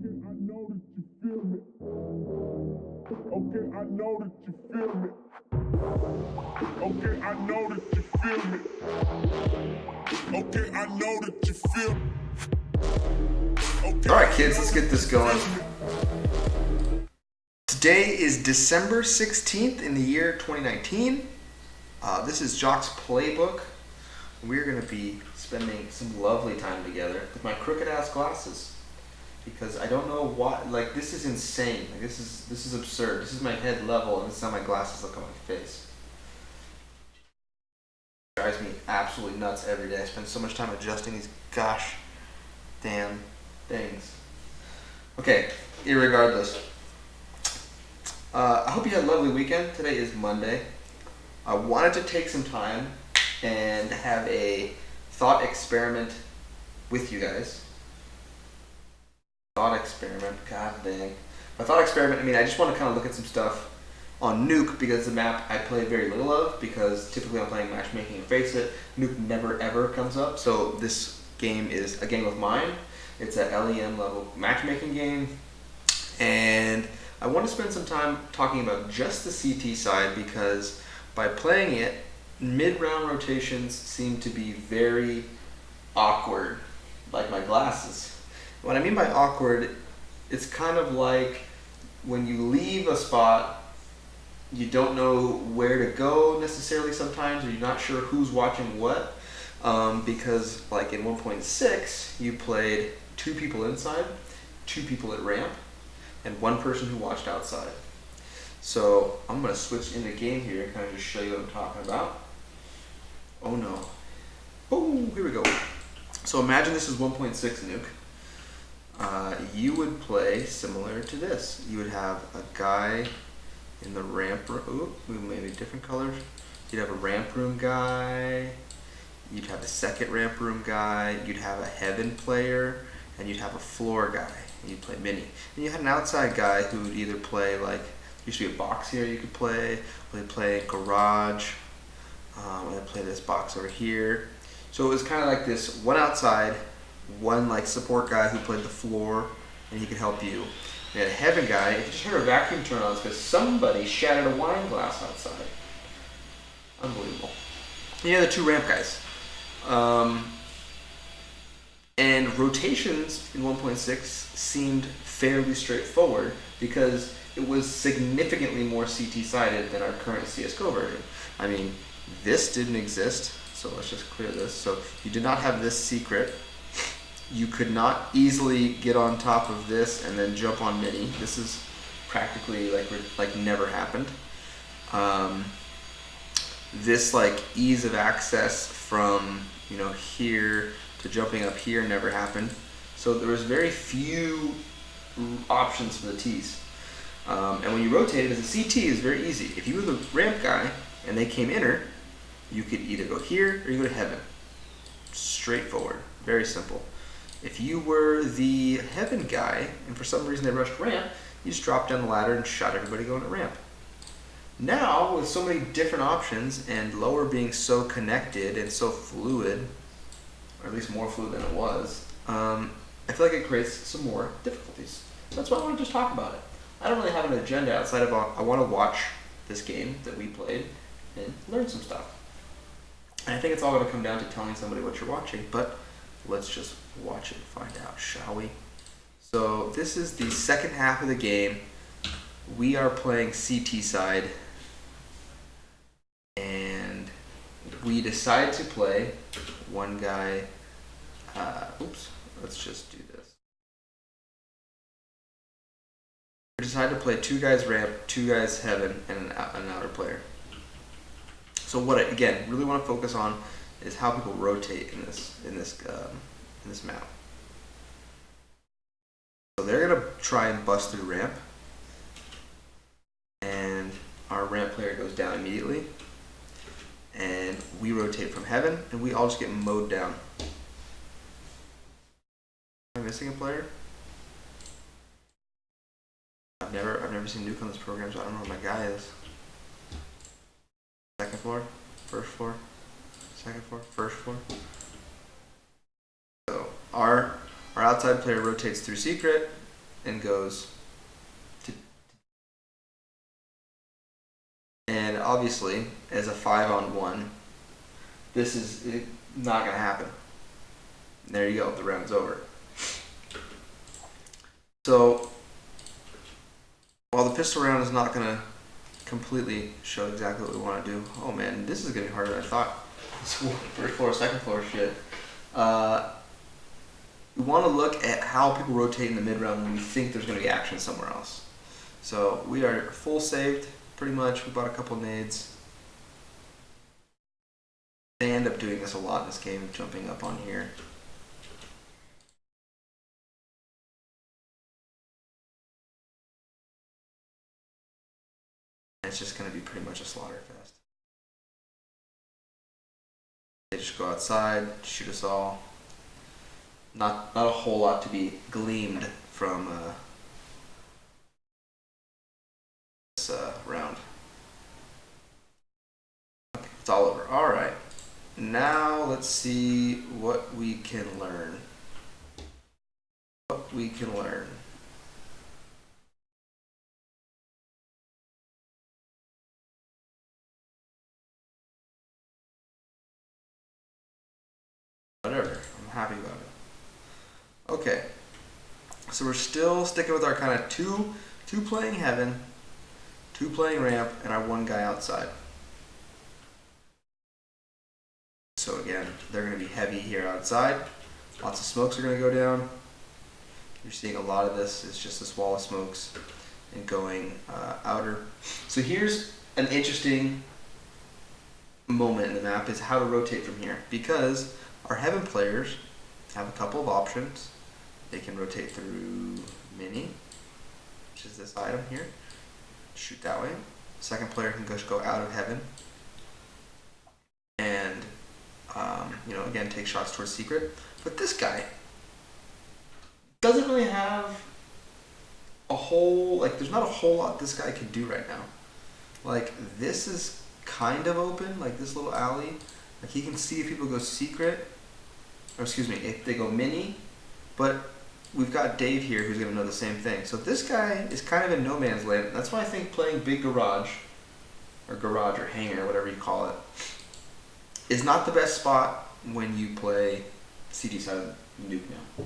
I know that you feel me. Okay, I know that you feel me. Okay, I know that you feel me. Okay, I know that you feel me. Okay, All right, kids, let's get this going. Today is December 16th in the year 2019. This is Jocch's Playbook. We're going to be spending some lovely time together with my crooked ass glasses. Because I don't know why, like, this is insane. Like, this is absurd. This is my head level, and this is how my glasses look on my face. It drives me absolutely nuts every day. I spend so much time adjusting these gosh damn things. Okay, irregardless. I hope you had a lovely weekend. Today is Monday. I wanted to take some time and have a thought experiment with you guys. Thought experiment, god dang. My thought experiment, I just want to kind of look at some stuff on Nuke because it's a map I play very little of because typically I'm playing matchmaking and face it. Nuke never ever comes up, so this game is a game of mine. It's a LEM level matchmaking game, and I want to spend some time talking about just the CT side because by playing it, mid-round rotations seem to be very awkward, like my glasses. What I mean by awkward, it's kind of like when you leave a spot, you don't know where to go necessarily sometimes, or you're not sure who's watching what, because like in 1.6, you played 2 people inside, 2 people at ramp, and 1 person who watched outside. So I'm going to switch into game here and kind of just show you what I'm talking about. Oh no. Oh, here we go. So imagine this is 1.6 Nuke. You would play similar to this. You would have a guy in the ramp room. Maybe different colors. You'd have a ramp room guy. You'd have a second ramp room guy. You'd have a heaven player, and you'd have a floor guy. And you'd play mini. And you had an outside guy who would either play like used to be a box here you could play, or they play garage, or they play this box over here. So it was kind of like this one outside, one like support guy who played the floor, and he could help you. We had a heaven guy. If you just heard a vacuum turn on, it's because somebody shattered a wine glass outside. Unbelievable. And you had the 2 ramp guys. And rotations in 1.6 seemed fairly straightforward because it was significantly more CT-sided than our current CSGO version. This didn't exist, so let's just clear this. So you did not have this secret. You could not easily get on top of this and then jump on mini. This is practically like never happened. This like ease of access from here to jumping up here never happened. So there was very few options for the T's. And when you rotated as a CT, it's very easy. If you were the ramp guy and they came inner, you could either go here or you go to heaven. Straightforward, very simple. If you were the heaven guy and for some reason they rushed ramp, you just dropped down the ladder and shot everybody going to ramp. Now, with so many different options and lower being so connected and so fluid, or at least more fluid than it was, I feel like it creates some more difficulties. So that's why I want to just talk about it. I don't really have an agenda outside of I want to watch this game that we played and learn some stuff. And I think it's all going to come down to telling somebody what you're watching, but let's just watch it and find out, shall we? So this is the second half of the game. We are playing CT side, and we decide to play one guy. Let's just do this. We decided to play 2 guys ramp, 2 guys heaven, and an outer player. So what I, again, really want to focus on is how people rotate in this map. So they're gonna try and bust through ramp, and our ramp player goes down immediately, and we rotate from heaven, and we all just get mowed down. Am I missing a player? I've never seen Nuke on this program, so I don't know where my guy is. Second floor, first floor, second floor, first floor. So our outside player rotates through secret, and goes to, and obviously as a 5-on-1, this is not gonna happen. And there you go, the round's over. So while the pistol round is not gonna completely show exactly what we want to do. Oh man, this is getting harder than I thought. This first floor, second floor shit. We want to look at how people rotate in the mid round when we think there's going to be action somewhere else. So we are full saved, pretty much. We bought a couple nades. They end up doing this a lot in this game, jumping up on here. It's just going to be pretty much a slaughter fest. They just go outside, shoot us all. Not a whole lot to be gleamed from this round. Okay, it's all over. All right. Now let's see what we can learn. What we can learn. Whatever. I'm happy about it. Okay. So we're still sticking with our kind of two playing heaven, 2 playing ramp, and our 1 guy outside. So again, they're going to be heavy here outside. Lots of smokes are going to go down. You're seeing a lot of this. It's just this wall of smokes and going outer. So here's an interesting moment in the map is how to rotate from here, because our heaven players have a couple of options. They can rotate through mini, which is this item here, shoot that way. Second player can just go out of heaven and again take shots towards secret. But this guy doesn't really have a whole, there's not a whole lot this guy can do right now. This is kind of open, this little alley. He can see if people go secret, or excuse me, if they go mini, but we've got Dave here who's going to know the same thing. So this guy is kind of in no man's land. That's why I think playing big garage or hangar, whatever you call it, is not the best spot when you play CD side of Nuke now.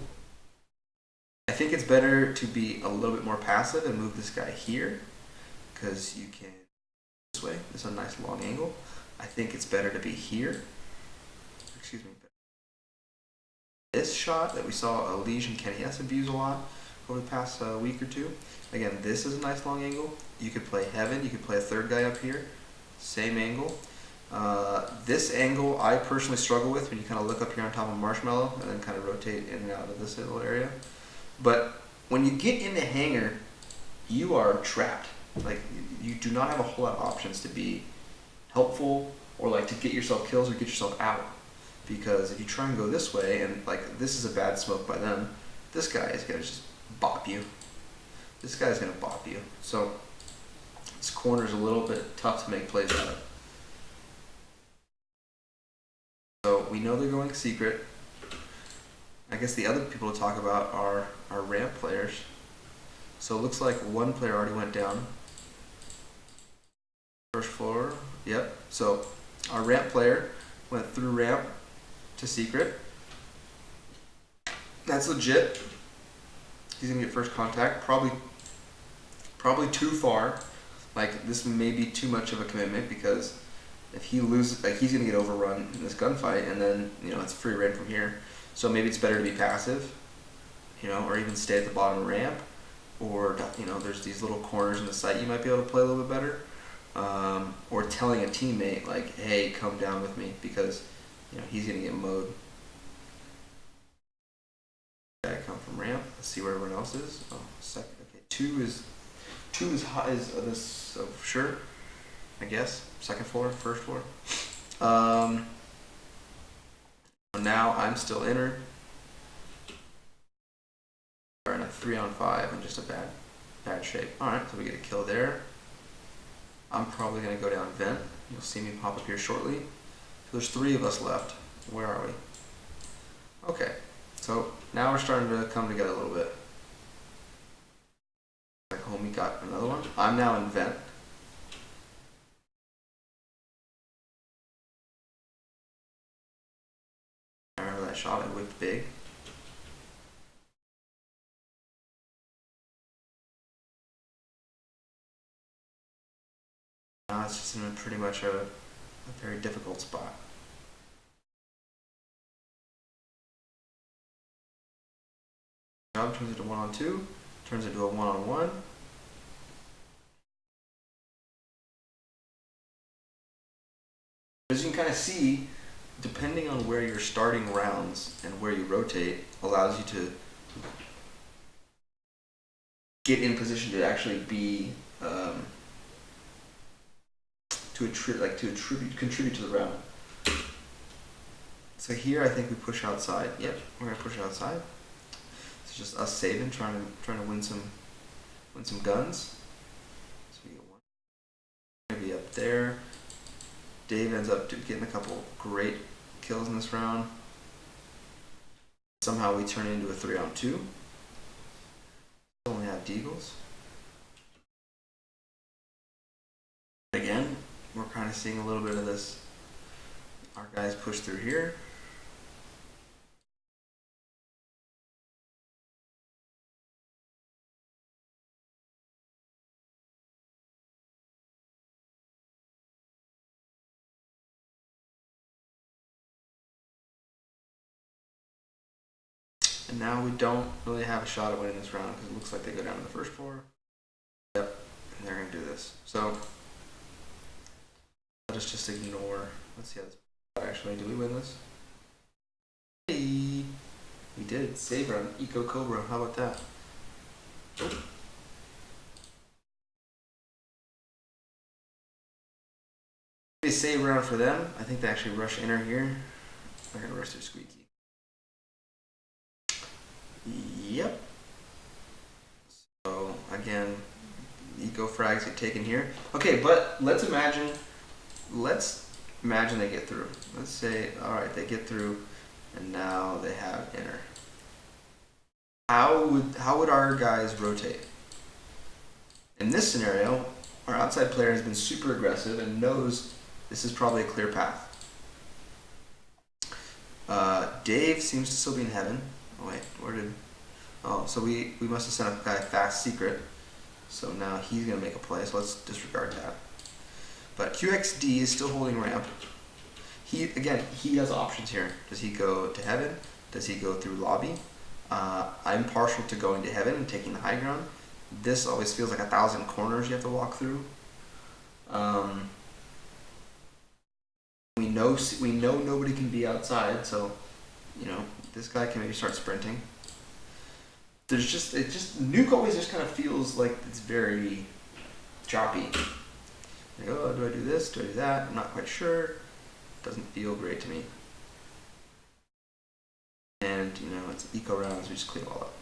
I think it's better to be a little bit more passive and move this guy here, because you can this way. This is a nice long angle. I think it's better to be here. Excuse me. This shot that we saw Liege and Kenny S abuse a lot over the past week or two. Again, this is a nice long angle. You could play heaven. You could play a third guy up here. Same angle. This angle I personally struggle with when you kind of look up here on top of Marshmallow and then kind of rotate in and out of this little area. But when you get into hangar, you are trapped. You do not have a whole lot of options to be helpful or to get yourself kills or get yourself out. Because if you try and go this way, and this is a bad smoke by them, this guy is gonna just bop you. This guy's gonna bop you. So this corner is a little bit tough to make plays out of. So we know they're going secret. I guess the other people to talk about are our ramp players. So it looks like 1 player already went down. First floor, yep. So our ramp player went through ramp to secret. That's legit. He's gonna get first contact. Probably too far. This may be too much of a commitment, because if he loses, he's gonna get overrun in this gunfight, and then it's free reign from here. So maybe it's better to be passive, or even stay at the bottom ramp, or there's these little corners in the site you might be able to play a little bit better, or telling a teammate hey, come down with me, because he's gonna get mowed. I come from ramp. Let's see where everyone else is. Oh, second. Okay, two is high. Is this sure? I guess second floor, first floor. Now I'm still inner. We're in a 3-on-5 and just a bad shape. All right, so we get a kill there. I'm probably gonna go down vent. You'll see me pop up here shortly. So there's 3 of us left. Where are we? Okay, so now we're starting to come together a little bit. got another one. I'm now in vent. I remember that shot, I whipped big. Now it's just in pretty much a very difficult spot. Job turns into 1-on-2, turns into a 1-on-1. As you can kind of see, depending on where you're starting rounds and where you rotate, allows you to get in position to actually be contribute to the round. So here I think we push outside. Yep, we're gonna push outside. It's just us saving, trying to win some guns. So we get one. Maybe up there. Dave ends up getting a couple great kills in this round. Somehow we turn into a 3-on-2. Only have deagles. Again, we're kind of seeing a little bit of this. Our guys push through here. And now we don't really have a shot at winning this round because it looks like they go down to the first floor. Yep, and they're gonna do this. So let us just ignore. Let's see how this actually. Do we win this? Hey, we did. Save round. Eco Cobra. How about that? Oh. They save round for them. I think they actually rush inner here. They're gonna rush through squeaky. Yep. So again, eco frags get taken here. Okay, but let's imagine they get through. Let's say, all right, they get through, and now they have inner. How would our guys rotate? In this scenario, our outside player has been super aggressive and knows this is probably a clear path. Dave seems to still be in heaven. Oh wait, where did? Oh, so we must have sent a guy fast secret. So now he's gonna make a play. So let's disregard that. But QXD is still holding ramp. He has options here. Does he go to heaven? Does he go through lobby? I'm partial to going to heaven and taking the high ground. This always feels like 1,000 corners you have to walk through. We know nobody can be outside, so this guy can maybe start sprinting. Nuke always just kind of feels like it's very choppy. Like, oh, do I do this? Do I do that? I'm not quite sure. Doesn't feel great to me. And it's eco rounds. We just clean all up.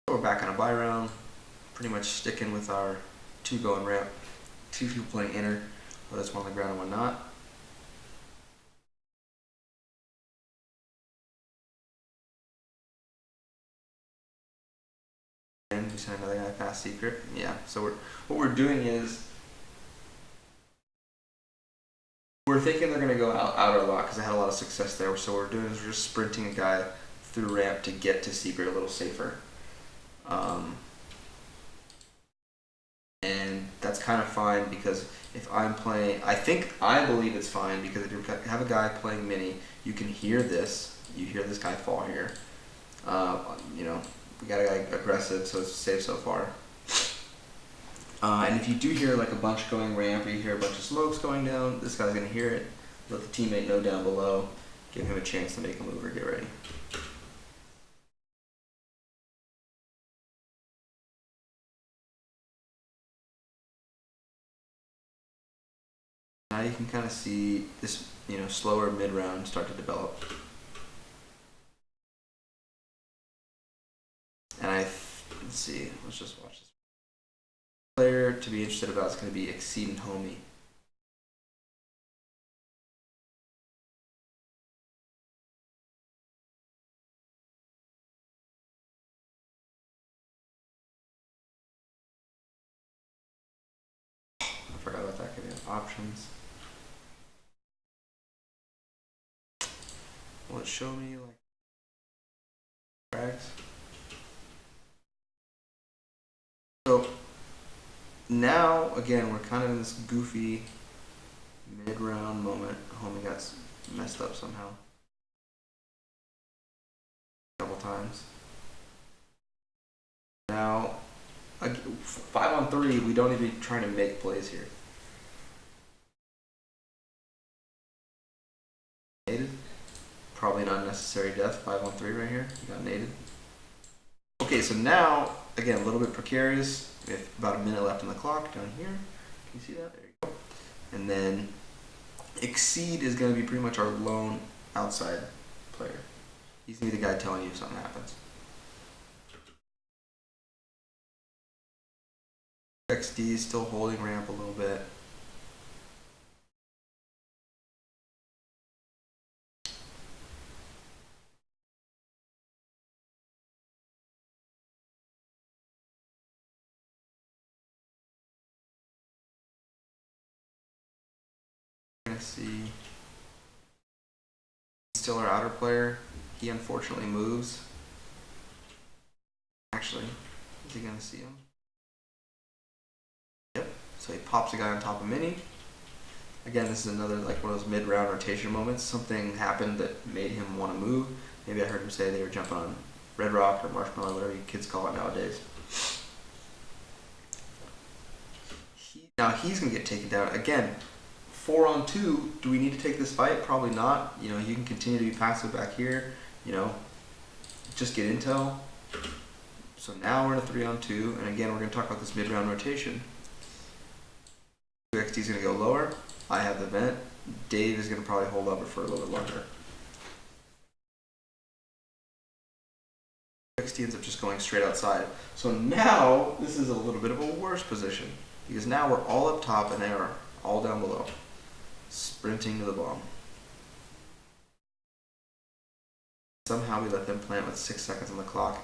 So we're back on a buy round. Pretty much sticking with our 2 going ramp, 2 people playing inner. Whether it's one on the ground and one not. And we send another guy fast secret. Yeah. So what we're doing is we're thinking they're gonna go out a lot because they had a lot of success there. So what we're doing is we're just sprinting a guy through ramp to get to secret a little safer. And that's kind of fine because if I'm playing, I believe it's fine because if you have a guy playing mini, you can hear this. You hear this guy fall here. We got a guy aggressive, so it's safe so far. And if you do hear like a bunch going ramp or you hear a bunch of smokes going down, this guy's gonna hear it. Let the teammate know down below. Give him a chance to make a move or get ready. Now you can kind of see this, slower mid-round start to develop. And let's see, let's just watch this. Player to be interested about is going to be Exceed and Homie. options. Will it show me like frags? So now again we're kind of in this goofy mid-round moment. Homie got messed up somehow. A couple times. Now 5-on-3, we don't even try to make plays here. Naded. Probably an unnecessary death. 5-on-3 right here. You got naded. Okay, so now, again, a little bit precarious. We have about a minute left on the clock down here. Can you see that? There you go. And then Exceed is going to be pretty much our lone outside player. He's going to be the guy telling you if something happens. XD is still holding ramp a little bit. See, still our outer player. He unfortunately moves. Actually, is he gonna see him? Yep. So he pops a guy on top of Mini. Again, this is another like one of those mid-round rotation moments. Something happened that made him want to move. Maybe I heard him say they were jumping on Red Rock or Marshmallow, whatever you kids call it nowadays. Now he's gonna get taken down again. 4-on-2, do we need to take this fight? Probably not. You know, you can continue to be passive back here. You know, just get intel. So now we're in a 3-on-2, and again, we're going to talk about this mid-round rotation. 2XD is going to go lower. I have the vent. Dave is going to probably hold up for a little bit longer. 2XD ends up just going straight outside. So now, this is a little bit of a worse position, because now we're all up top and they are all down below. Sprinting to the bomb. Somehow we let them plant with 6 seconds on the clock,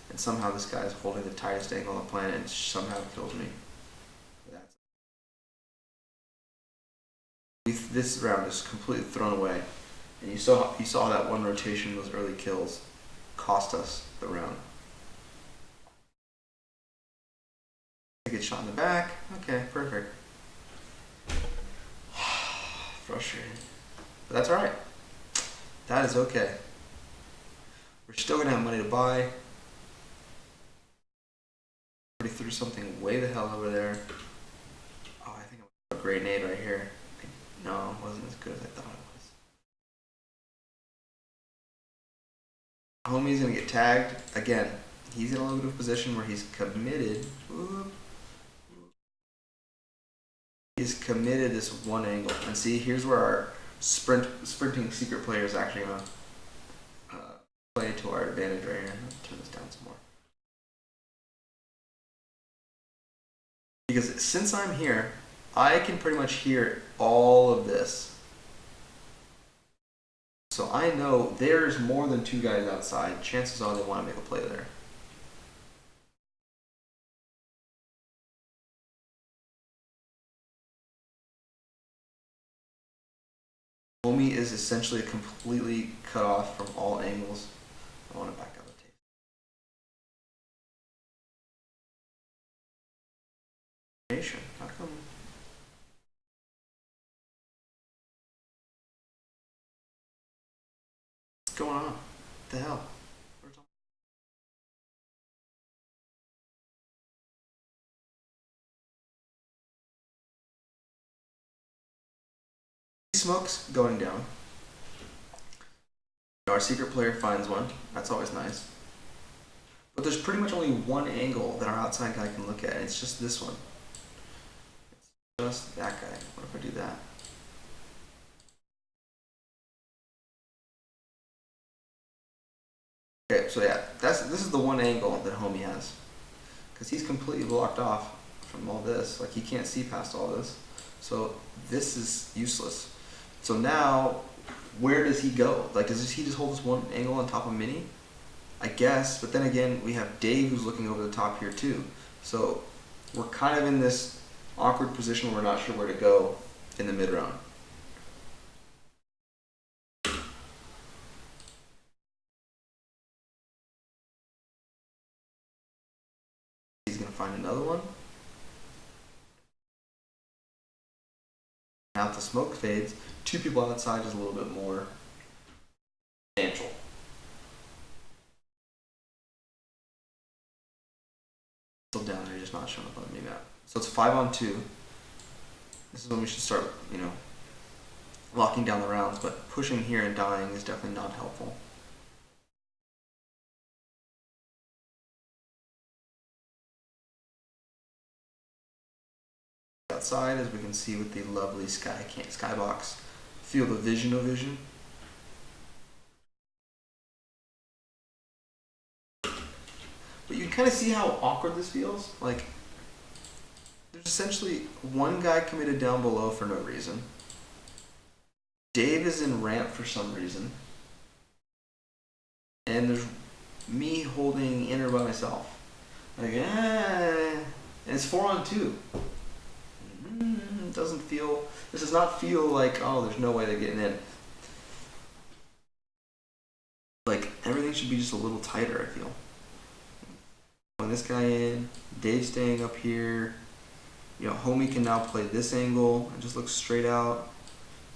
and somehow this guy is holding the tightest angle on the planet and somehow kills me. This round is completely thrown away, and you saw that one rotation, those early kills, cost us the round. I get shot in the back. Okay, perfect. Frustrating. But that's alright. That is okay. We're still going to have money to buy. Already threw something way the hell over there. Oh, I think I a grenade right here. No, it wasn't as good as I thought it was. Homie's going to get tagged. Again, he's in a little bit of a position where he's committed. He's committed this one angle, and see, here's where our sprinting secret player is actually going to play to our advantage right here. I'll turn this down some more. Because since I'm here, I can pretty much hear all of this. So I know there's more than 2 guys outside. Chances are they want to make a play there. Homie is essentially completely cut off from all angles. I want to back up the tape. How come? What's going on? What the hell? Smoke's going down. Our secret player finds one. That's always nice. But there's pretty much only one angle that our outside guy can look at, and it's just this one. It's just that guy. What if I do that? Okay, so yeah, this is the one angle that Homie has. Because he's completely blocked off from all this. Like, he can't see past all this. So this is useless. So now, where does he go? Like, does he just hold this one angle on top of Mini? I guess, but then again, we have Dave who's looking over the top here too. So we're kind of in this awkward position where we're not sure where to go. in the mid round. He's gonna find another one. Now if the smoke fades, two people outside is a little bit more substantial. Still down there, just not showing up on the map. So it's 5-on-2. This is when we should start, you know, locking down the rounds, but pushing here and dying is definitely not helpful. Outside, as we can see with the lovely skybox field of vision. But you can kind of see how awkward this feels. Like, there's essentially one guy committed down below for no reason. Dave is in ramp for some reason. And there's me holding inner by myself. Like, and it's 4-on-2. This does not feel like, oh, there's no way they're getting in. Like, everything should be just a little tighter, I feel. When this guy in, Dave staying up here. You know, homie can now play this angle and just look straight out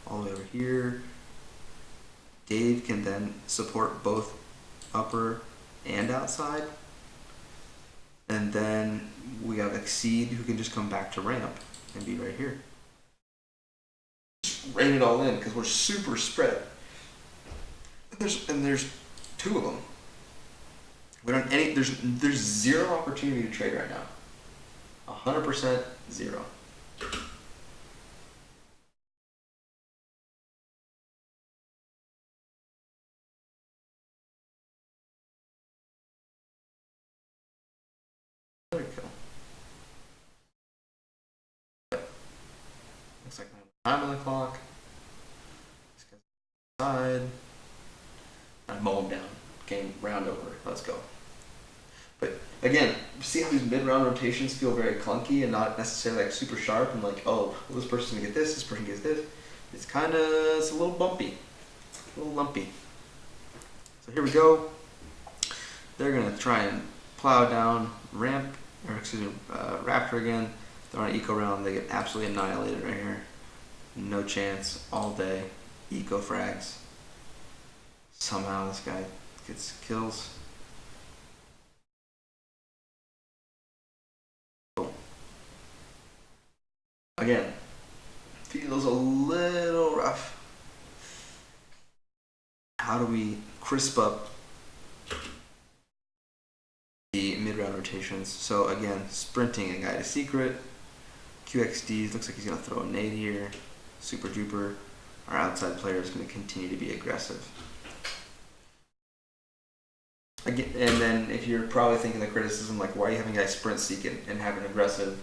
all the way over here. Dave can then support both upper and outside. And then we have Exceed who can just come back to ramp and be right here. Just rein it all in because we're super spread. And there's two of them. We don't there's zero opportunity to trade right now. 100% zero. There we go. Looks like time on the clock. This guy's side. I mow him down. Game round over. Let's go. But again, see how these mid-round rotations feel very clunky and not necessarily like super sharp and like, oh, well, this person's gonna get this person gets this. It's a little bumpy, a little lumpy. So here we go. They're gonna try and plow down ramp, or excuse me, Raptor again. They're on an eco round. They get absolutely annihilated right here. No chance all day. Eco frags. Somehow this guy gets kills. Again, feels a little rough. How do we crisp up the mid-round rotations? So again, sprinting a guy to secret. QXD looks like he's gonna throw a nade here. Super duper. Our outside player is gonna continue to be aggressive. Again, and then if you're probably thinking the criticism, like, why are you having guys sprint seek and have an aggressive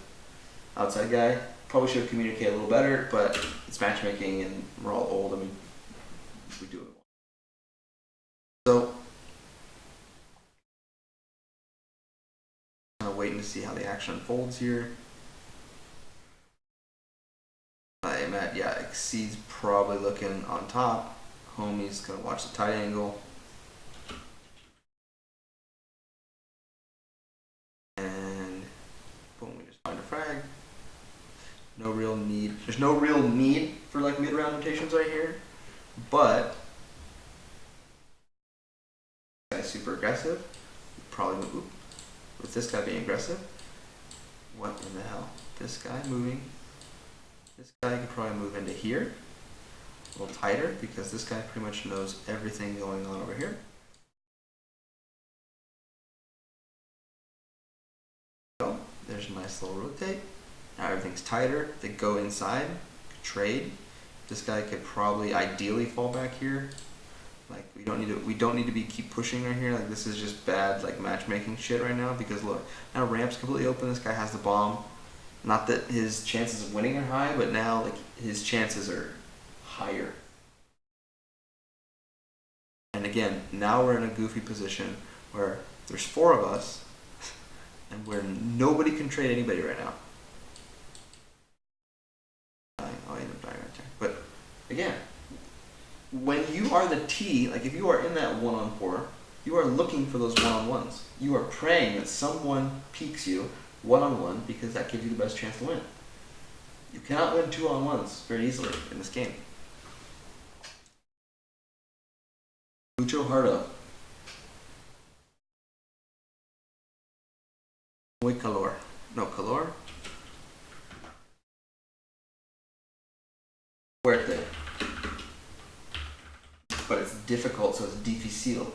outside guy? Probably should have communicated a little better, but it's matchmaking and we're all old. I mean, we do it. So, kind of waiting to see how the action unfolds here. I'm at, yeah, Exceed's probably looking on top. Homie's gonna watch the tight angle. And boom, we just find a frag. No real need. There's no real need for like mid-round rotations right here, but this guy's super aggressive. Probably with this guy being aggressive. What in the hell? This guy moving. This guy could probably move into here, a little tighter because this guy pretty much knows everything going on over here. So there's a nice little rotate. Now everything's tighter. They go inside, trade. This guy could probably ideally fall back here. Like we don't need to be keep pushing right here. Like this is just bad like matchmaking shit right now because look, now ramp's completely open. This guy has the bomb. Not that his chances of winning are high, but now like his chances are higher. And again, now we're in a goofy position where there's 4 of us and where nobody can trade anybody right now. Oh, I end up dying again, when you are the T, like if you are in that 1-on-4, you are looking for those 1-on-1s. You are praying that someone peeks you 1-on-1 because that gives you the best chance to win. You cannot win 2-on-1s very easily in this game. Mucho hardo. Muy calor. No, calor. Fuerte. But it's difficult, so it's difícil.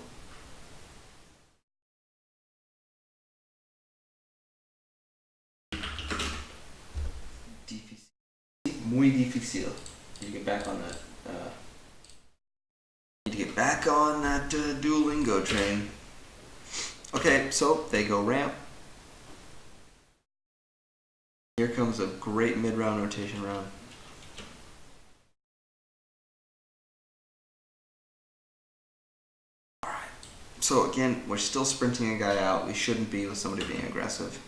Muy difícil. Need to get back on that. Duolingo train. Okay, so they go ramp. Here comes a great mid-round rotation round. Alright. So again, we're still sprinting a guy out. We shouldn't be with somebody being aggressive.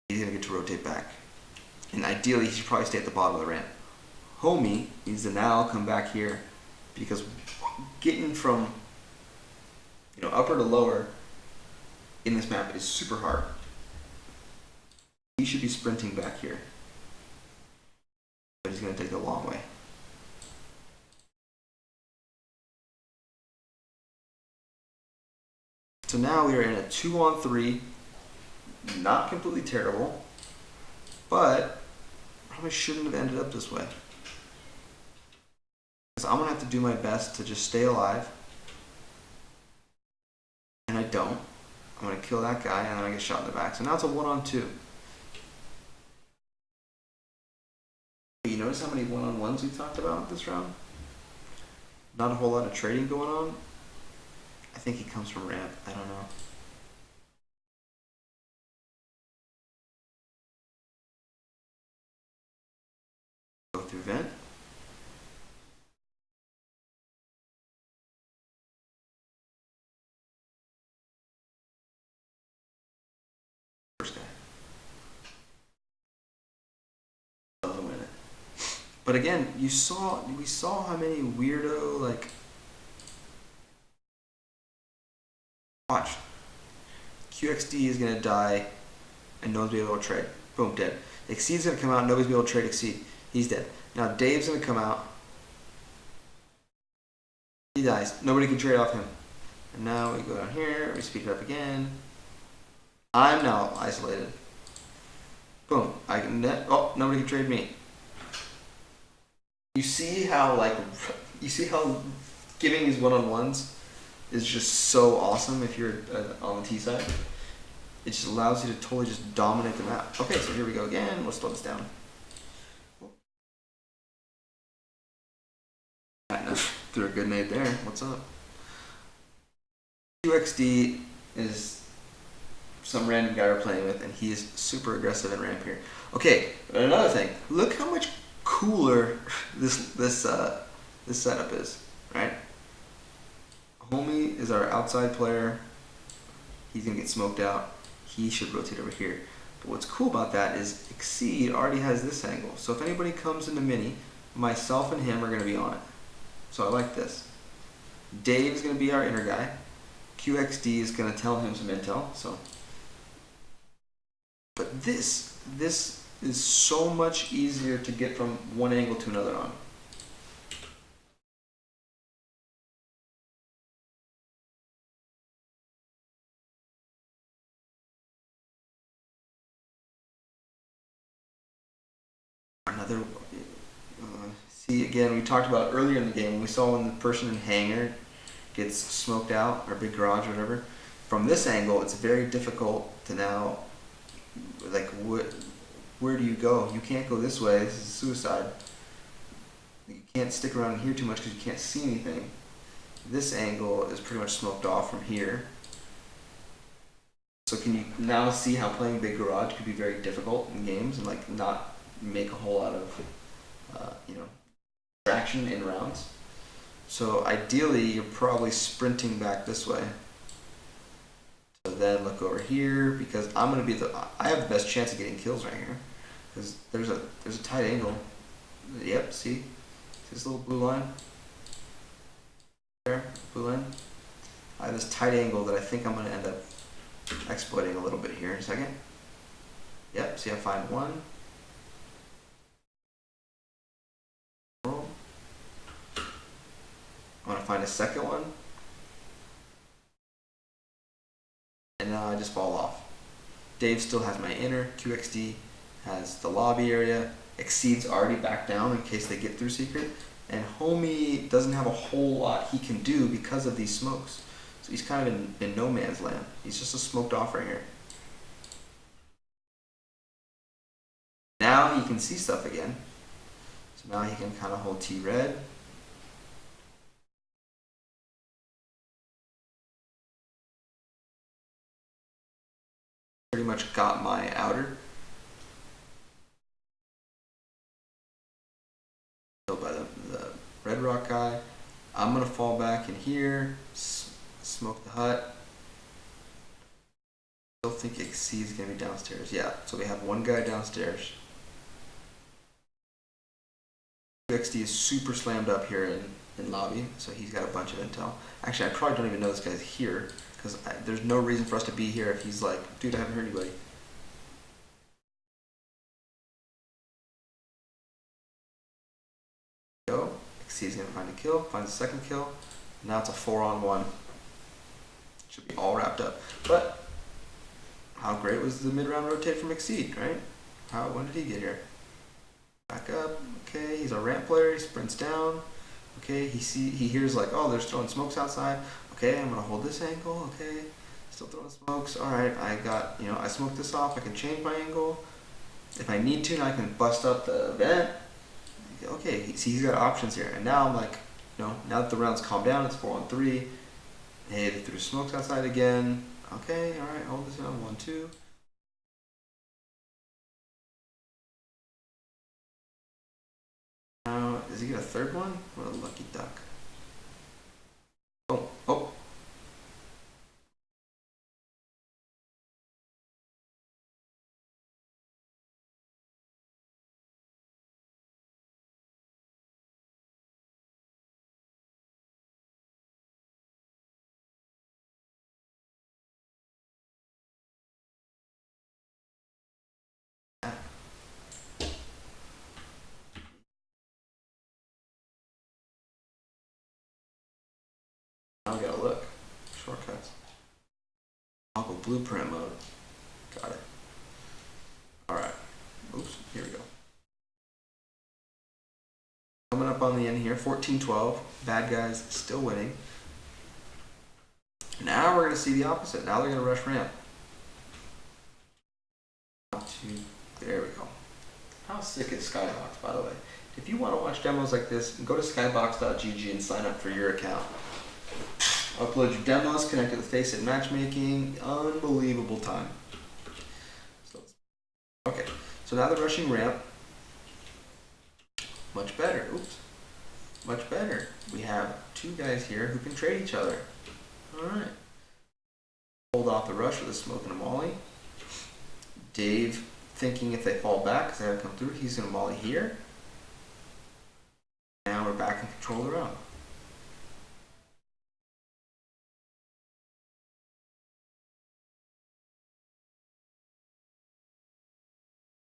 He's gonna get to rotate back. And ideally, he should probably stay at the bottom of the ramp. Homie needs to now come back here because getting from upper to lower in this map is super hard. He should be sprinting back here, but he's going to take the long way. So now we are in a 2-on-3, not completely terrible, but probably shouldn't have ended up this way. Because I'm going to have to do my best to just stay alive. And I don't. I'm going to kill that guy and then I get shot in the back. So now it's a 1-on-2. You notice how many 1-on-1s we talked about this round? Not a whole lot of trading going on. I think he comes from ramp. I don't know. Go through vent. First guy. Doesn't win it. But again, we saw how many weirdo, like, watch. QXD is gonna die and nobody's gonna be able to trade. Boom, dead. Exceed's gonna come out, nobody's gonna be able to trade Exceed. He's dead. Now Dave's gonna come out. He dies. Nobody can trade off him. And now we go down here, we speed it up again. I'm now isolated. Boom. I can net. Oh, nobody can trade me. You see how giving these 1-on-1s is just so awesome if you're on the T side. It just allows you to totally just dominate the map. Okay, so here we go again. We'll slow this down. Threw a good nade there. What's up? QXD is some random guy we're playing with, and he is super aggressive in ramp here. Okay, but another thing. Look how much cooler this setup is, right? Homie is our outside player. He's gonna get smoked out. He should rotate over here. But what's cool about that is Exceed already has this angle. So if anybody comes into mini, myself and him are gonna be on it. So I like this. Dave's gonna be our inner guy. QXD is gonna tell him some intel. So, but this is so much easier to get from one angle to another on. Another, see again, we talked about earlier in the game, we saw when the person in hangar gets smoked out, or big garage or whatever. From this angle, it's very difficult to now, like, where do you go? You can't go this way, this is suicide. You can't stick around here too much because you can't see anything. This angle is pretty much smoked off from here. So can you now see how playing big garage could be very difficult in games and like not make a whole lot of traction in rounds. So ideally you're probably sprinting back this way. So then look over here because I have the best chance of getting kills right here because there's a tight angle Yep, see this little blue line there, blue line. I have this tight angle that I think I'm going to end up exploiting a little bit here in a second. Yep, see I find one. I'm going to find a second one. And now I just fall off. Dave still has my inner, QXD has the lobby area, Exceed's already back down in case they get through secret, and Homie doesn't have a whole lot he can do because of these smokes. So he's kind of in no man's land. He's just a smoked off right here. Now he can see stuff again. So now he can kind of hold T red. Pretty much got my outer. Killed by the red rock guy. I'm gonna fall back in here, smoke the hut. Still think Exceed's gonna be downstairs. Yeah, so we have one guy downstairs. XD is super slammed up here in lobby, so he's got a bunch of intel. Actually, I probably don't even know this guy's here, because there's no reason for us to be here if he's like, dude, I haven't heard anybody. Go. XD's gonna find a kill, finds a second kill. Now it's a 4-on-1. Should be all wrapped up. But how great was the mid-round rotate from Exceed, right? When did he get here? Back up. Okay, he's a ramp player. He sprints down. Okay, he hears like, oh, they're throwing smokes outside. Okay, I'm gonna hold this angle. Okay, still throwing smokes. All right, I got, I smoked this off. I can change my angle if I need to. Now I can bust up the vent. Okay, he's got options here. And now I'm like, now that the round's calmed down, it's 4-on-3. Hey, they threw smokes outside again. Okay, all right, hold this down. 1-2. Now, does he get a third one? What a lucky duck. Oh. Now we gotta look. Shortcuts. Toggle blueprint mode. Got it. Alright. Oops, here we go. Coming up on the end here, 14-12. Bad guys still winning. Now we're gonna see the opposite. Now they're gonna rush ramp. There we go. How sick is Skybox, by the way? If you want to watch demos like this, go to skybox.gg and sign up for your account. Upload your demos, connect to the Faceit matchmaking. Unbelievable time. Okay, so now they're rushing ramp. Much better. Oops. Much better. We have two guys here who can trade each other. Alright. Hold off the rush with a smoke and a molly. Dave thinking if they fall back, because they haven't come through, he's going to molly here. Now we're back in control of the round.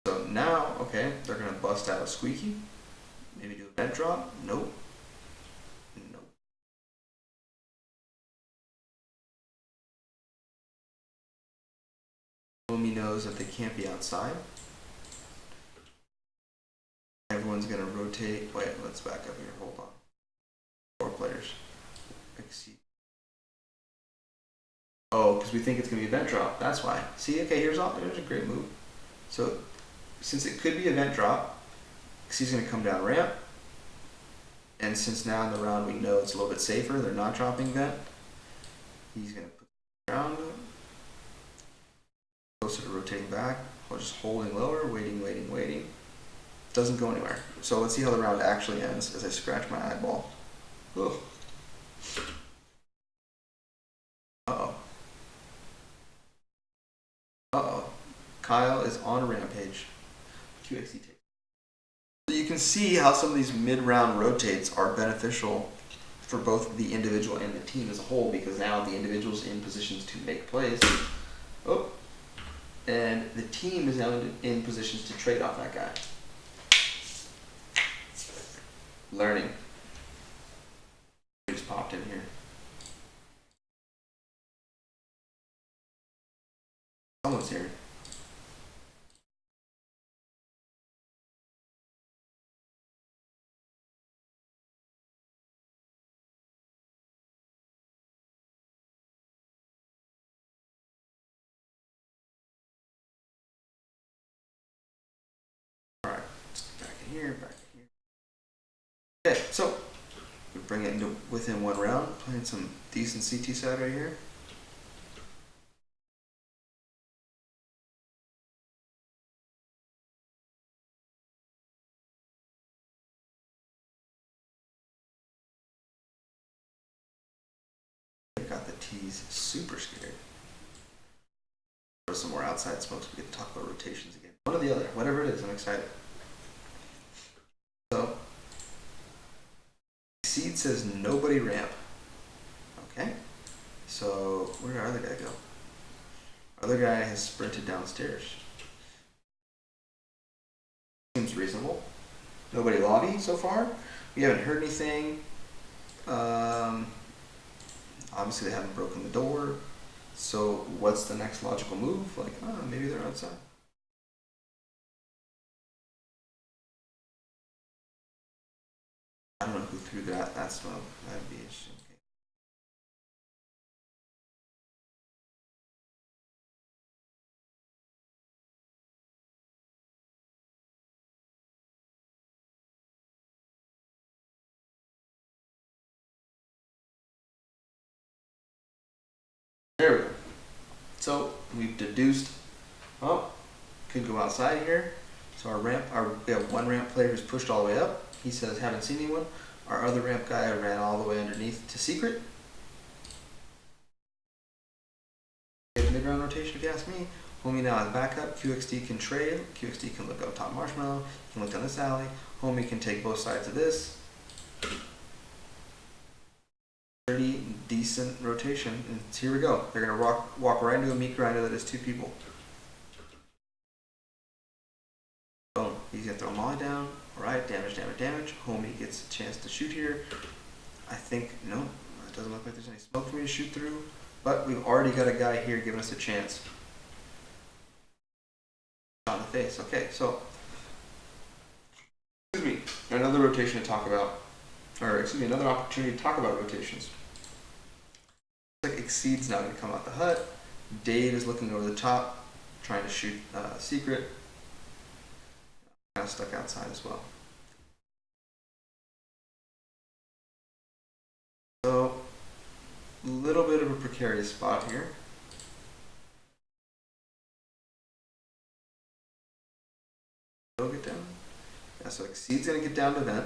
So now, okay, they're going to bust out a squeaky. Maybe do a vent drop. Nope. Nope. Homie knows that they can't be outside. Everyone's going to rotate. Wait, let's back up here. Hold on. 4 players. Exceed. Oh, because we think it's going to be a vent drop. That's why. See, okay, here's a great move. So, since it could be a vent drop, he's going to come down ramp. And since now in the round we know it's a little bit safer, they're not dropping vent, he's going to put it around. Closer to rotating back, or just holding lower, waiting. Doesn't go anywhere. So let's see how the round actually ends as I scratch my eyeball. Ugh. Uh-oh. Kyle is on a rampage. QXD takes. So you can see how some of these mid-round rotates are beneficial for both the individual and the team as a whole, because now the individual's in positions to make plays. Oh, and the team is now in positions to trade off that guy. Learning. Just popped in here. Someone's here. Alright, let's get back in here, back in here. Okay, so we bring it into within one round, playing some decent CT side right here. Got the T's super scared. Some more outside smokes, we get to talk about rotations again. One or the other, whatever it is, I'm excited. So, Seed says nobody ramp. Okay, so where did our other guy go? Our other guy has sprinted downstairs. Seems reasonable. Nobody lobby so far. We haven't heard anything. Obviously, they haven't broken the door. So, what's the next logical move? Like, maybe they're outside. I don't know who threw that smoke. That'd be interesting. There we go. So we've deduced, could go outside here. So we have one ramp player who's pushed all the way up. He says, haven't seen anyone. Our other ramp guy ran all the way underneath to secret. Mid-round rotation, if you ask me. Homie now has backup. QXD can trade. QXD can look up top marshmallow. He can look down this alley. Homie can take both sides of this. Pretty decent rotation, and here we go. They're gonna walk right into a meat grinder that is two people. Boom. He's gonna throw Molly down. Alright, damage. Homie gets a chance to shoot here. I think, no, it doesn't look like there's any smoke for me to shoot through, but we've already got a guy here giving us a chance. On the face. Okay, so, excuse me, another rotation to talk about. Another opportunity to talk about rotations. Like Exceed's now going to come out the hut. Dave is looking over the top, trying to shoot secret. Kind of stuck outside as well. So, a little bit of a precarious spot here. Go get down. Yeah, so Exceed's going to get down to vent.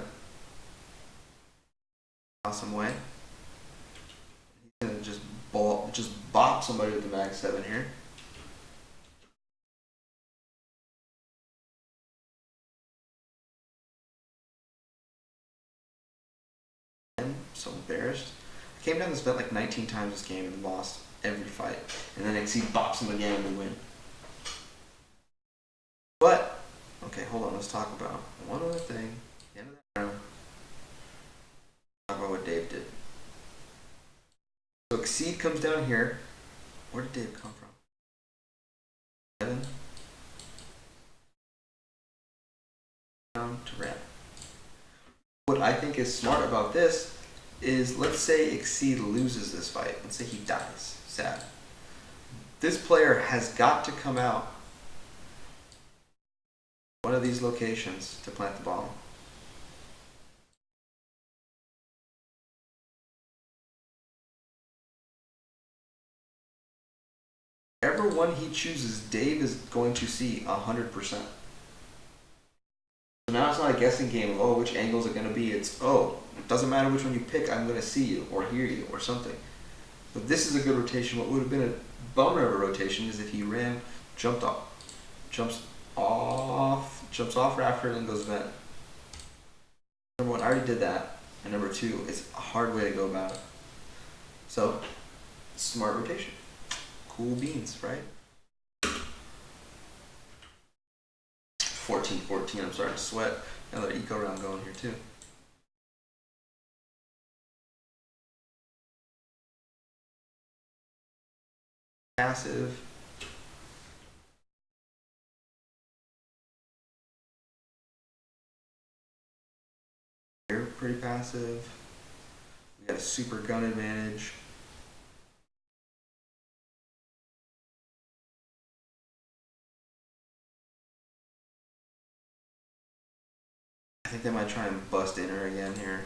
Awesome way. He's gonna just bop somebody with the mag 7 here. I'm so embarrassed. I came down this vent like 19 times this game and lost every fight. And then Exceed bops him again and we win. But, okay, hold on, let's talk about one other thing. The end of that round. Talk about what Dave did. So Exceed comes down here. Where did Dave come from? 7. Down to ramp. What I think is smart about this is, let's say Exceed loses this fight. Let's say he dies. Sad. This player has got to come out one of these locations to plant the bomb. Every one he chooses, Dave is going to see 100%. So now it's not a guessing game of, which angle is it going to be? It's, it doesn't matter which one you pick, I'm going to see you or hear you or something. But this is a good rotation. What would have been a bummer of a rotation is if he jumps off rafter and then goes vent. Number one, I already did that. And number two, it's a hard way to go about it. So, smart rotation. Cool beans, right? 14-14, I'm starting to sweat. Another eco round going here too. Passive. They're pretty passive. We got a super gun advantage. I think they might try and bust in her again here.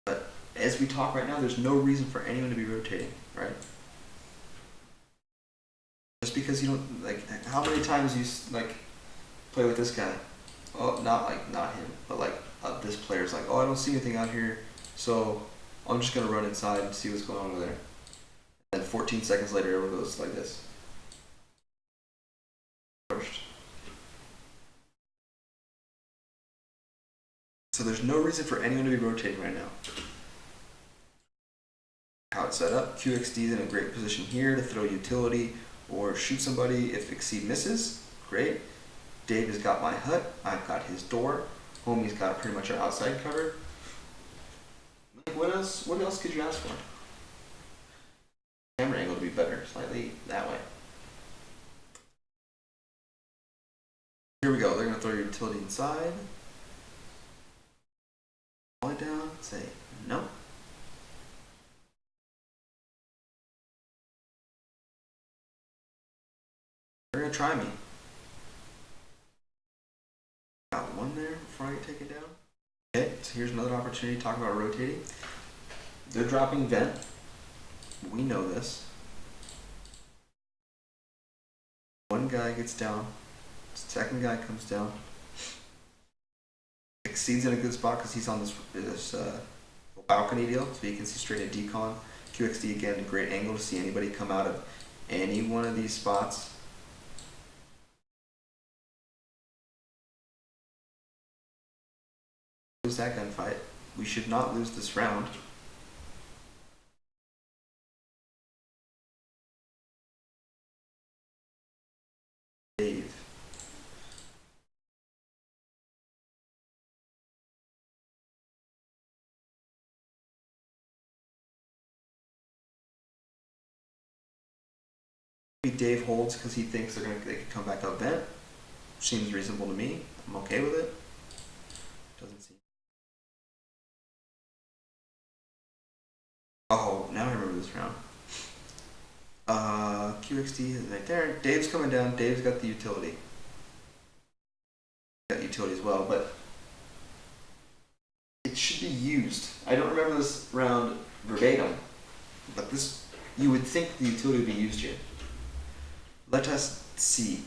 But as we talk right now, there's no reason for anyone to be rotating, right? Just because you don't, like, how many times you, like, play with this guy? Oh, not him, but like, this player's like, oh, I don't see anything out here, so I'm just gonna run inside and see what's going on over there. And then 14 seconds later, everyone goes like this. First. So there's no reason for anyone to be rotating right now. How it's set up, QXD is in a great position here to throw utility or shoot somebody if Exceed misses. Great. Dave has got my hut, I've got his door, Homie's got pretty much our outside covered. What else could you ask for? Camera angle to be better, slightly that way. Here we go, they're gonna throw your utility inside. Pull it down, say no. They're gonna try me. Got one there before I get taken down. Okay, so here's another opportunity to talk about rotating. They're dropping vent. We know this. One guy gets down. Second guy comes down. Exceeds in a good spot because he's on this balcony deal, so he can see straight at decon. QXD again, a great angle to see anybody come out of any one of these spots. Lose that gunfight. We should not lose this round. Dave. Maybe Dave holds because he thinks they can come back up vent. Seems reasonable to me. I'm okay with it. Doesn't seem. Oh, now I remember this round. QXD is right there. Dave's coming down. Dave's got the utility. Got utility as well, but it should be used. I don't remember this round verbatim, but this, you would think the utility would be used here. Let us see.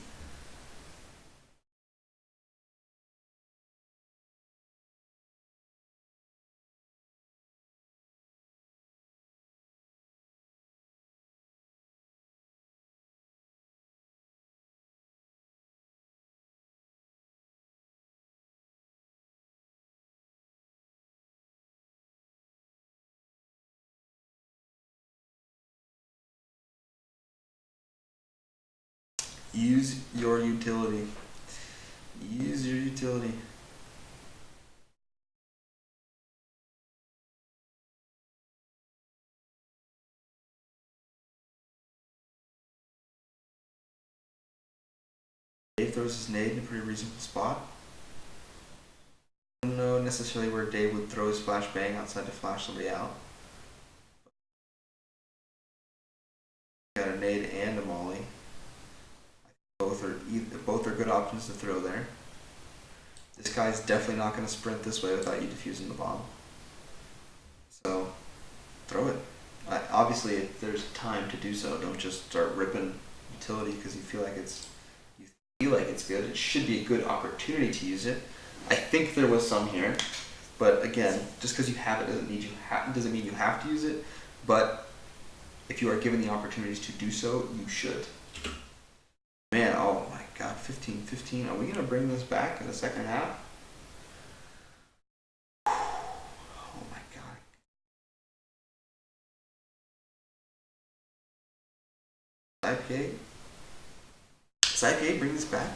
Use your utility. Use your utility. Dave throws his nade in a pretty reasonable spot. I don't know necessarily where Dave would throw his flashbang outside to flash somebody out. Got a nade and a molly. Both are good options to throw there. This guy's definitely not going to sprint this way without you defusing the bomb. So, throw it. Obviously, if there's time to do so, don't just start ripping utility because you feel like it's good. It should be a good opportunity to use it. I think there was some here, but again, just because you have it doesn't mean you have to use it. But if you are given the opportunities to do so, you should. Man, oh my God, 15-15. Are we gonna bring this back in the second half? Oh my god. IPA? Does IPA bring this back?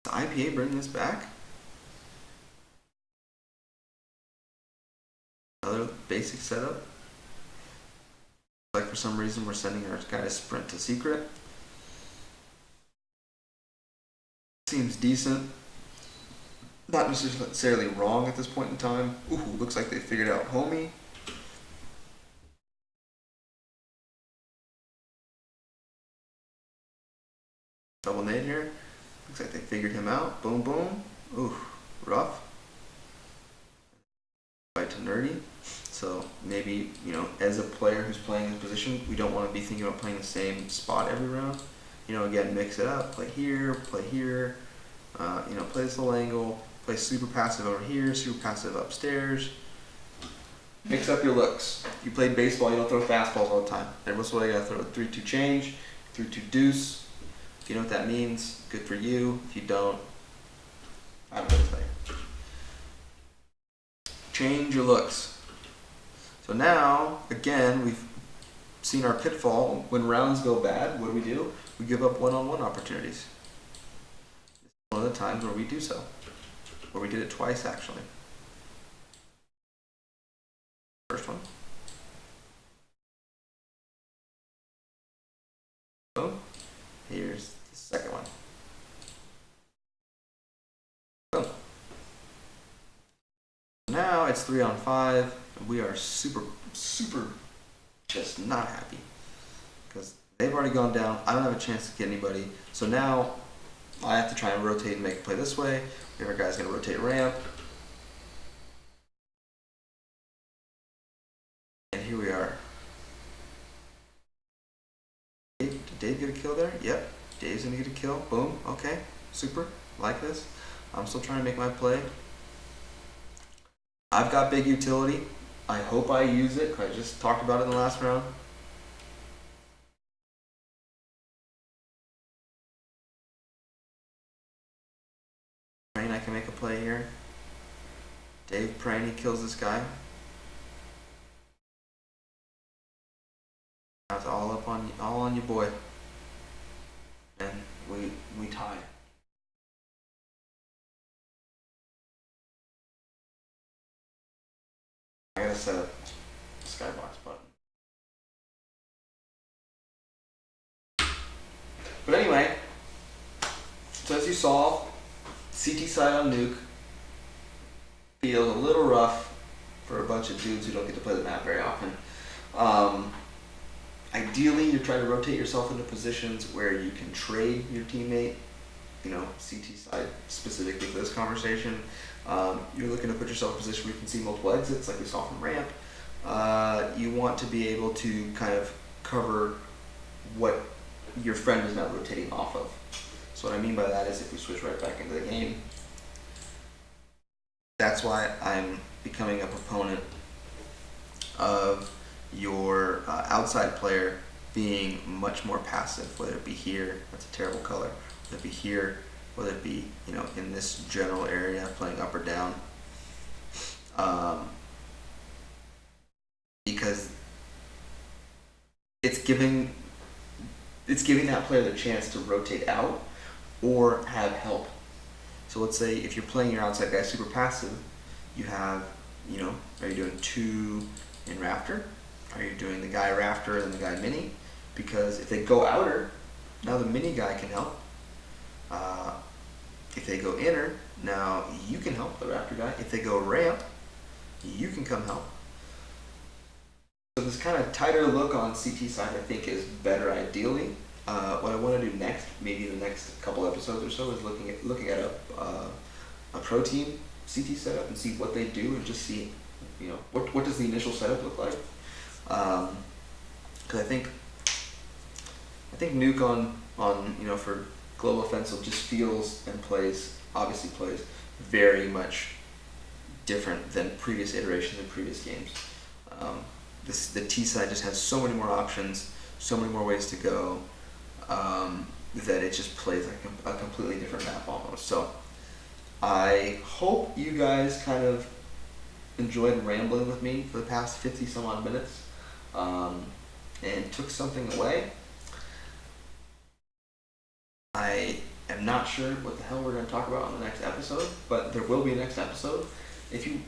Does IPA bring this back? Another basic setup. Like for some reason we're sending our guy to sprint to secret. Seems decent. Not necessarily wrong at this point in time. Ooh, looks like they figured out homie. Double nade here. Looks like they figured him out. Boom, boom. Ooh, rough. Right to nerdy. So maybe, you know, as a player who's playing this position, we don't want to be thinking about playing the same spot every round. You know, again, mix it up. Play here, play here. You know, play this little angle. Play super passive over here, super passive upstairs. Mix up your looks. You play baseball, you don't throw fastballs all the time. Every once in a while you gotta throw a 3-2 change, 3-2 deuce. If you know what that means, good for you. If you don't, I don't know what to tell you. Change your looks. So now, again, we've seen our pitfall. When rounds go bad, what do? We give up one-on-one opportunities. This is one of the times where we do so. Where we did it twice, actually. First one. Boom. Here's the second one. Boom. Now it's 3-on-5. We are super just not happy. Because they've already gone down. I don't have a chance to get anybody. So now I have to try and rotate and make a play this way. The other guy's going to rotate ramp. And here we are. Did Dave get a kill there? Yep. Dave's going to get a kill. Boom. Okay. Super. Like this. I'm still trying to make my play. I've got big utility. I hope I use it, because I just talked about it in the last round. I can make a play here. Dave praying he kills this guy. That's all on you, boy. And we tie. I gotta set up skybox button. But anyway, so as you saw, CT side on Nuke feels a little rough for a bunch of dudes who don't get to play the map very often. Ideally, you're trying to rotate yourself into positions where you can trade your teammate. You know, CT side specifically for this conversation. You're looking to put yourself in a position where you can see multiple exits, like we saw from ramp. You want to be able to kind of cover what your friend is not rotating off of. So what I mean by that is if we switch right back into the game, that's why I'm becoming a proponent of your outside player being much more passive, whether it be here, that's a terrible color, whether it be here, whether it be, you know, in this general area, playing up or down. Because it's giving that player the chance to rotate out or have help. So let's say if you're playing your outside guy super passive, you have, you know, are you doing 2 in rafter? Are you doing the guy rafter and the guy mini? Because if they go outer, now the mini guy can help. If they go inner, now you can help the rafter guy. If they go ramp, you can come help. So this kind of tighter look on CT side, I think, is better ideally. What I want to do next, maybe the next couple episodes or so, is looking at a pro team CT setup and see what they do and just see, you know, what does the initial setup look like? Because I think Nuke on you know, for global offensive just feels and obviously plays very much different than previous iterations in previous games. the T side just has so many more options, so many more ways to go, that it just plays like a completely different map almost. So I hope you guys kind of enjoyed rambling with me for the past 50 some odd minutes, and took something away. I am not sure what the hell we're going to talk about on the next episode, but there will be a next episode. If you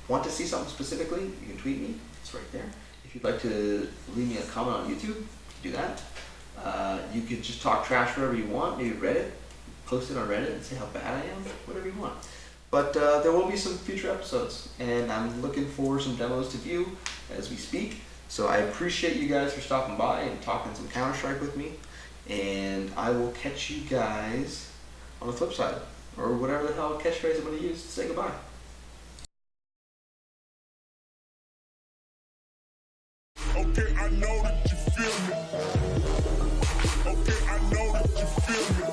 want to see something specifically, you can tweet me. It's right there. If you'd like to leave me a comment on YouTube, do that. You could just talk trash wherever you want. Maybe Reddit. Post it on Reddit and say how bad I am. Whatever you want. But there will be some future episodes, and I'm looking for some demos to view as we speak. So I appreciate you guys for stopping by and talking some Counter-Strike with me. And I will catch you guys on the flip side, or whatever the hell catchphrase I'm going to use to say goodbye. Okay, I know that you feel me. Okay, I know that you feel me.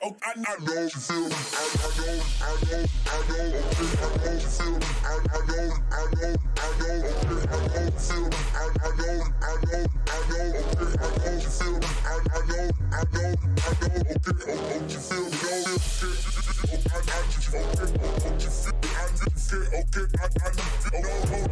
Oh, I know you feel me. I know you feel me. I know you feel me. Okay, I